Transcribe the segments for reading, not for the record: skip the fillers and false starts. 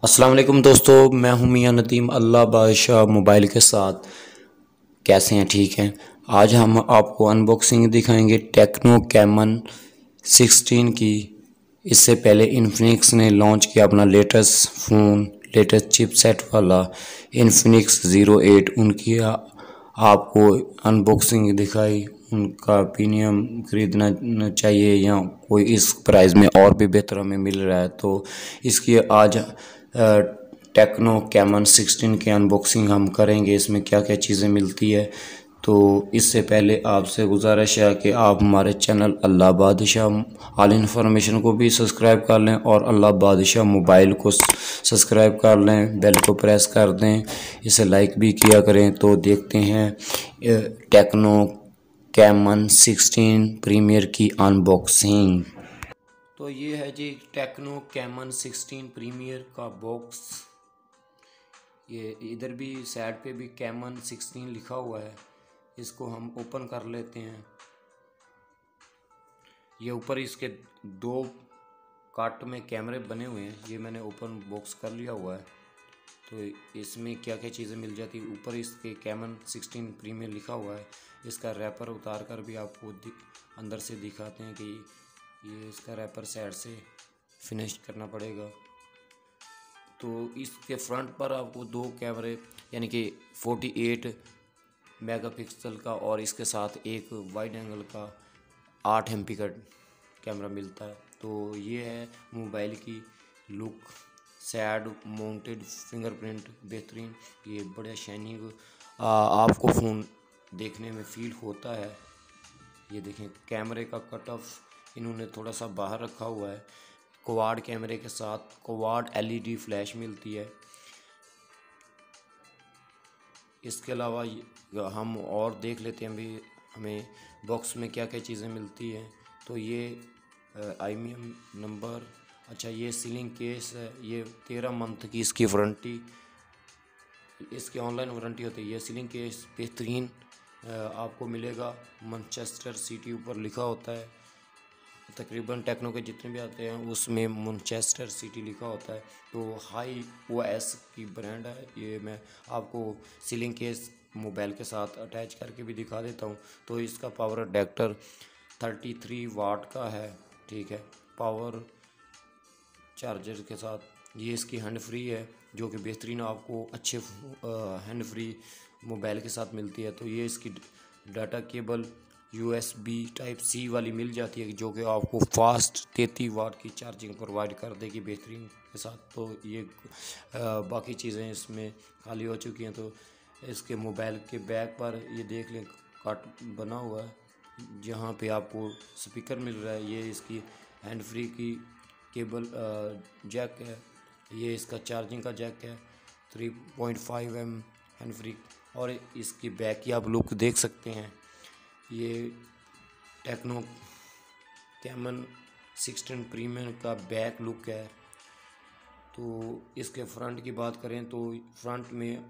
अस्सलाम वालेकुम दोस्तों, मैं हूं मियां नदीम अल्लाह बादशाह मोबाइल के साथ। कैसे हैं? ठीक हैं। आज हम आपको अनबॉक्सिंग दिखाएंगे टेक्नो कैमन 16 की। इससे पहले इन्फिनिक्स ने लॉन्च किया अपना लेटेस्ट फ़ोन, लेटेस्ट चिपसेट वाला इन्फिनिक्स ज़ीरो 8। उनकी आपको अनबॉक्सिंग दिखाई। उनका प्रीमियम खरीदना चाहिए या कोई इस प्राइस में और भी बेहतर हमें मिल रहा है, तो इसकी आज टेक्नो कैमन 16 की अनबॉक्सिंग हम करेंगे। इसमें क्या क्या चीज़ें मिलती है, तो इससे पहले आपसे गुजारिश है कि आप हमारे चैनल अल्लाह बादशाह ऑल इन्फॉर्मेशन को भी सब्सक्राइब कर लें और अल्लाह बादशाह मोबाइल को सब्सक्राइब कर लें, बेल को प्रेस कर दें, इसे लाइक भी किया करें। तो देखते हैं टेक्नो कैमन 16 प्रीमियर की अनबॉक्सिंग। तो ये है जी टेक्नो कैमन 16 प्रीमियर का बॉक्स। ये इधर भी साइड पे भी कैमन 16 लिखा हुआ है। इसको हम ओपन कर लेते हैं। ये ऊपर इसके दो काट में कैमरे बने हुए हैं। ये मैंने ओपन बॉक्स कर लिया हुआ है। तो इसमें क्या क्या चीज़ें मिल जाती है, ऊपर इसके कैमन 16 प्रीमियर लिखा हुआ है। इसका रैपर उतार कर भी आपको अंदर से दिखाते हैं कि ये इसका रैपर साइड से फिनिश करना पड़ेगा। तो इसके फ्रंट पर आपको दो कैमरे यानी कि 48 मेगापिक्सल का और इसके साथ एक वाइड एंगल का 8 एमपी का कैमरा मिलता है। तो ये है मोबाइल की लुक। सैड माउंटेड फिंगरप्रिंट बेहतरीन, ये बड़ा शाइनिंग आपको फ़ोन देखने में फ़ील होता है। ये देखें कैमरे का कट ऑफ इन्होंने थोड़ा सा बाहर रखा हुआ है। क्वाड कैमरे के साथ क्वाड एलईडी फ्लैश मिलती है। इसके अलावा हम और देख लेते हैं अभी हमें बॉक्स में क्या क्या चीज़ें मिलती हैं। तो ये IMEI नंबर, अच्छा ये सीलिंग केस है। ये 13 मंथ की इसकी वारंटी, इसकी ऑनलाइन वारंटी होती है। ये सीलिंग केस बेहतरीन आपको मिलेगा। मैनचेस्टर सिटी ऊपर लिखा होता है। तकरीबन टेक्नो के जितने भी आते हैं उसमें मैनचेस्टर सिटी लिखा होता है। तो हाई OS की ब्रांड है। ये मैं आपको सीलिंग केस मोबाइल के साथ अटैच करके भी दिखा देता हूँ। तो इसका पावर अडेप्टर 33 वाट का है, ठीक है, पावर चार्जर के साथ। ये इसकी हैंड फ्री है जो कि बेहतरीन आपको अच्छे हैंड फ्री मोबाइल के साथ मिलती है। तो ये इसकी data cable USB type C वाली मिल जाती है जो कि आपको फास्ट 33 वाट की चार्जिंग प्रोवाइड कर देगी बेहतरीन के साथ। तो ये बाकी चीज़ें इसमें खाली हो चुकी हैं। तो इसके मोबाइल के बैक पर ये देख लें कट बना हुआ है जहाँ पे आपको स्पीकर मिल रहा है। ये इसकी हैंड फ्री की केबल जैक है। ये इसका चार्जिंग का जैक है। 3.5 mm हैंड फ्री। और इसकी बैक की आप लुक देख सकते हैं। ये टेक्नो कैमन 16 प्रीमियर का बैक लुक है। तो इसके फ्रंट की बात करें तो फ्रंट में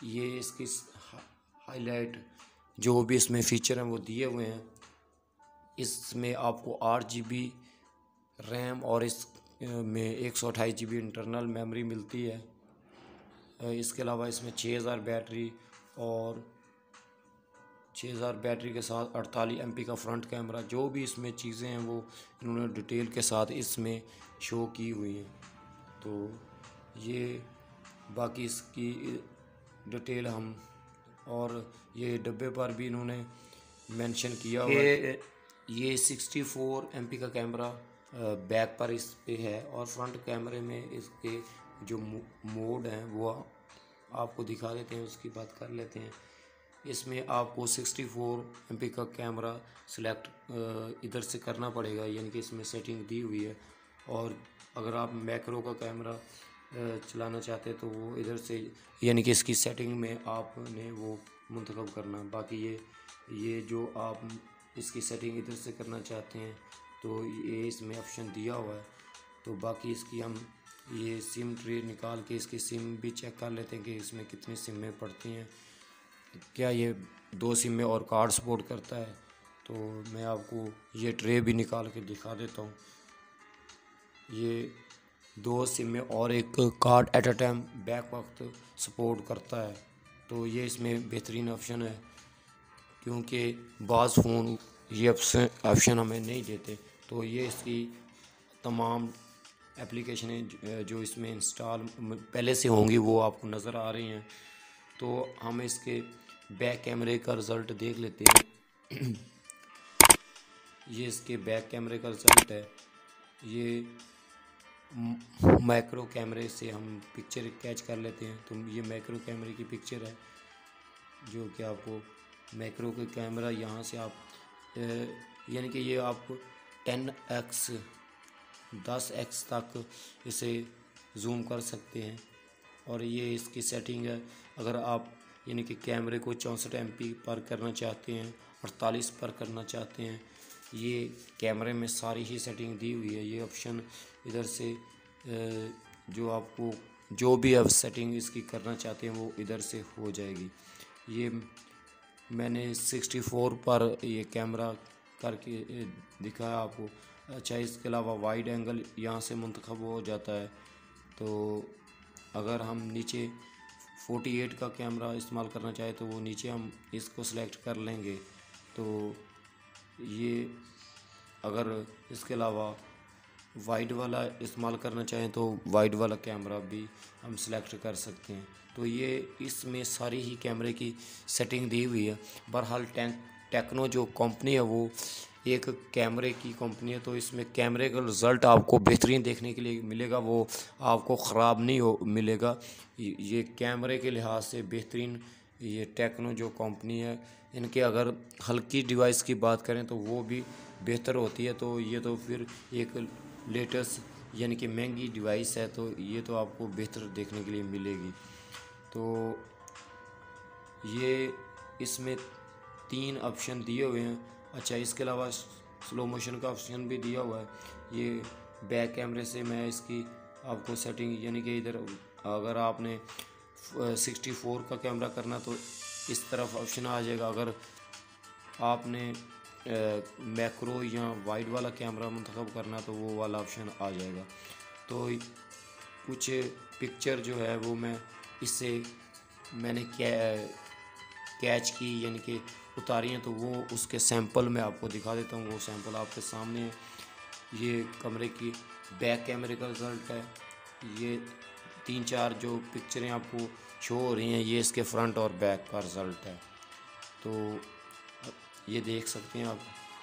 ये इसकी हाईलाइट जो भी इसमें फ़ीचर हैं वो दिए हुए हैं। इसमें आपको 8 GB रैम और इस में 128 GB इंटरनल मेमोरी मिलती है। इसके अलावा इसमें 6000 बैटरी और 6000 बैटरी के साथ 48 MP का फ्रंट कैमरा। जो भी इसमें चीज़ें हैं वो इन्होंने डिटेल के साथ इसमें शो की हुई हैं। तो ये बाकी इसकी डिटेल हम और ये डब्बे पर भी इन्होंने मेंशन किया हुआ है। ये 64 MP का कैमरा बैक पर इस पे है और फ्रंट कैमरे में इसके जो मोड हैं वो आपको दिखा देते हैं, उसकी बात कर लेते हैं। इसमें आपको 64 MP का कैमरा सिलेक्ट इधर से करना पड़ेगा, यानी कि इसमें सेटिंग दी हुई है। और अगर आप मैक्रो का कैमरा चलाना चाहते हैं तो वो इधर से, यानी कि इसकी सेटिंग में आपने वो मुंतखब करना। बाकी ये जो आप इसकी सेटिंग इधर से करना चाहते हैं तो ये इसमें ऑप्शन दिया हुआ है। तो बाकी इसकी हम ये सिम ट्रे निकाल के इसकी सिम भी चेक कर लेते हैं कि इसमें कितनी सिमें पड़ती हैं, क्या ये 2 सिम में और कार्ड सपोर्ट करता है। तो मैं आपको ये ट्रे भी निकाल के दिखा देता हूँ। ये 2 सिम में और एक card at a time back वक्त सपोर्ट करता है। तो ये इसमें बेहतरीन ऑप्शन है, क्योंकि बाज़ फ़ोन ये ऑप्शन हमें नहीं देते। तो ये इसकी तमाम एप्लीकेशनें जो इसमें इंस्टॉल पहले से होंगी वो आपको नज़र आ रही हैं। तो हम इसके बैक कैमरे का रिज़ल्ट देख लेते हैं। ये इसके बैक कैमरे का रिज़ल्ट है। ये मैक्रो कैमरे से हम पिक्चर कैच कर लेते हैं। तो ये मैक्रो कैमरे की पिक्चर है, जो कि आपको मैक्रो का कैमरा यहाँ से आप यानी कि ये आप 10x 10x तक इसे जूम कर सकते हैं। और ये इसकी सेटिंग है। अगर आप यानी कि कैमरे को 64 MP पर करना चाहते हैं, 48 पर करना चाहते हैं, ये कैमरे में सारी ही सेटिंग दी हुई है। ये ऑप्शन इधर से जो आपको जो भी आप सेटिंग इसकी करना चाहते हैं वो इधर से हो जाएगी। ये मैंने 64 पर ये कैमरा करके दिखाया आपको। अच्छा, इसके अलावा वाइड एंगल यहाँ से मुंतखब हो जाता है। तो अगर हम नीचे 48 का कैमरा इस्तेमाल करना चाहें तो वो नीचे हम इसको सिलेक्ट कर लेंगे। तो ये अगर इसके अलावा वाइड वाला इस्तेमाल करना चाहें तो वाइड वाला कैमरा भी हम सिलेक्ट कर सकते हैं। तो ये इसमें सारी ही कैमरे की सेटिंग दी हुई है। बहरहाल टेक्नो जो कंपनी है वो एक कैमरे की कंपनी है, तो इसमें कैमरे का रिज़ल्ट आपको बेहतरीन देखने के लिए मिलेगा, वो आपको ख़राब नहीं हो मिलेगा। ये कैमरे के लिहाज से बेहतरीन ये टेक्नो जो कंपनी है, इनके अगर हल्की डिवाइस की बात करें तो वो भी बेहतर होती है। तो ये तो फिर एक लेटेस्ट यानी कि महंगी डिवाइस है, तो ये तो आपको बेहतर देखने के लिए मिलेगी। तो ये इसमें 3 ऑप्शन दिए हुए हैं। अच्छा, इसके अलावा स्लो मोशन का ऑप्शन भी दिया हुआ है। ये बैक कैमरे से मैं इसकी आपको सेटिंग यानी कि इधर अगर आपने 64 का कैमरा करना तो इस तरफ ऑप्शन आ जाएगा। अगर आपने मैक्रो या वाइड वाला कैमरा मुंतखब करना तो वो वाला ऑप्शन आ जाएगा। तो कुछ पिक्चर जो है वो मैं इससे मैंने कैच की यानी कि उतारी हैं, तो वो उसके सैंपल मैं आपको दिखा देता हूँ। वो सैंपल आपके सामने है। ये कमरे की बैक कैमरे का रिज़ल्ट है। ये 3-4 जो पिक्चरें आपको शो हो रही हैं ये इसके फ्रंट और बैक का रिज़ल्ट है। तो ये देख सकते हैं आप,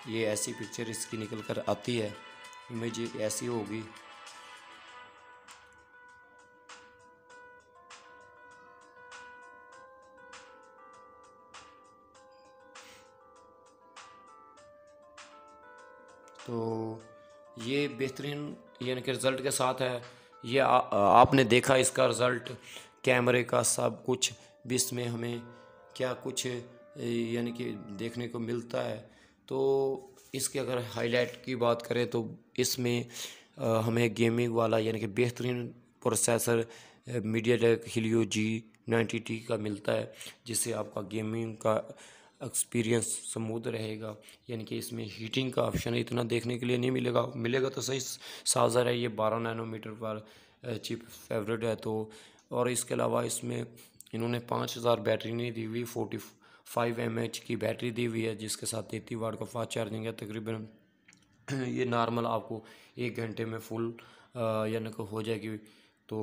ये ऐसी पिक्चर इसकी निकल कर आती है, इमेज ऐसी होगी। तो ये बेहतरीन यानी कि रिज़ल्ट के साथ है। ये आपने देखा इसका रिज़ल्ट कैमरे का सब कुछ भी, इसमें हमें क्या कुछ यानी कि देखने को मिलता है। तो इसके अगर हाईलाइट की बात करें तो इसमें हमें गेमिंग वाला यानी कि बेहतरीन प्रोसेसर मीडियाटेक हीलियो G90T का मिलता है, जिससे आपका गेमिंग का एक्सपीरियंस स्मूथ रहेगा। यानी कि इसमें हीटिंग का ऑप्शन इतना देखने के लिए नहीं मिलेगा, मिलेगा तो सही साझा है। ये 12 नैनोमीटर पर चिप फेवरेट है। तो और इसके अलावा इसमें इन्होंने 5000 बैटरी नहीं दी हुई, 45 mAh की बैटरी दी हुई है, जिसके साथ 33 वाट का फास्ट चार्जिंग है। तकरीबन ये नॉर्मल आपको 1 घंटे में फुल यानी कि हो जाएगी। तो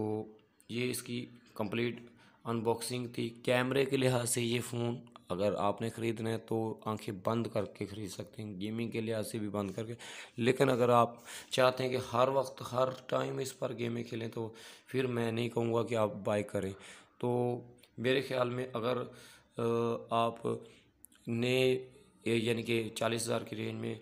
ये इसकी कंप्लीट अनबॉक्सिंग थी। कैमरे के लिहाज से ये फ़ोन अगर आपने ख़रीदना है तो आंखें बंद करके ख़रीद सकते हैं, गेमिंग के लिहाज से भी बंद करके। लेकिन अगर आप चाहते हैं कि हर वक्त हर टाइम इस पर गेमें खेलें तो फिर मैं नहीं कहूँगा कि आप बाय करें। तो मेरे ख़्याल में अगर आप ने यानी कि 40,000 की रेंज में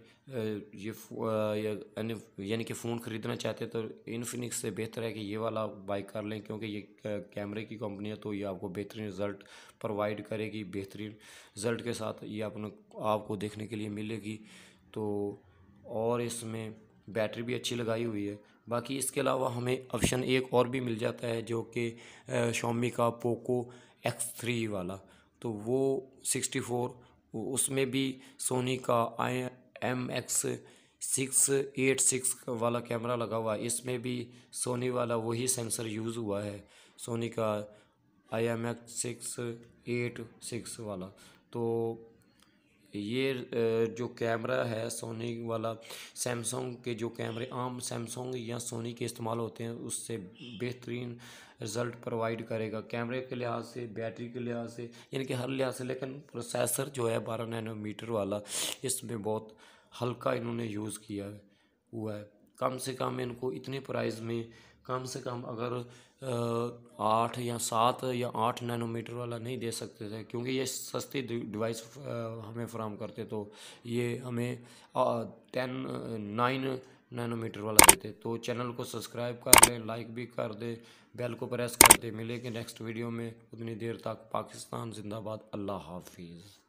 यानी कि फ़ोन ख़रीदना चाहते हैं तो इन्फिनिक्स से बेहतर है कि ये वाला बाई कर लें, क्योंकि ये कैमरे की कंपनी है। तो ये आपको बेहतरीन रिज़ल्ट प्रोवाइड करेगी, बेहतरीन रिज़ल्ट के साथ ये आपको देखने के लिए मिलेगी। तो और इसमें बैटरी भी अच्छी लगाई हुई है। बाकी इसके अलावा हमें ऑप्शन एक और भी मिल जाता है, जो कि Xiaomi का पोको X3 वाला। तो वो 64 उसमें भी सोनी का IMX 686 वाला कैमरा लगा हुआ है। इसमें भी सोनी वाला वही सेंसर यूज़ हुआ है, सोनी का IMX686 वाला। तो ये जो कैमरा है सोनी वाला, सैमसंग के जो कैमरे आम सैमसंग या सोनी के इस्तेमाल होते हैं उससे बेहतरीन रिज़ल्ट प्रोवाइड करेगा, कैमरे के लिहाज से, बैटरी के लिहाज से, यानी कि हर लिहाज से। लेकिन प्रोसेसर जो है 12 नैनोमीटर वाला, इसमें बहुत हल्का इन्होंने यूज़ किया हुआ है। कम से कम इनको इतने प्राइस में कम से कम अगर 8 या 7 या 8 नैनोमीटर वाला नहीं दे सकते थे, क्योंकि ये सस्ती डिवाइस हमें फराहम करते, तो ये हमें 9 नैनोमीटर वाला देते। तो चैनल को सब्सक्राइब कर लें, लाइक भी कर दें, बेल को प्रेस कर दें। मिलेंगे नेक्स्ट वीडियो में, उतनी देर तक पाकिस्तान जिंदाबाद, अल्लाह हाफिज़।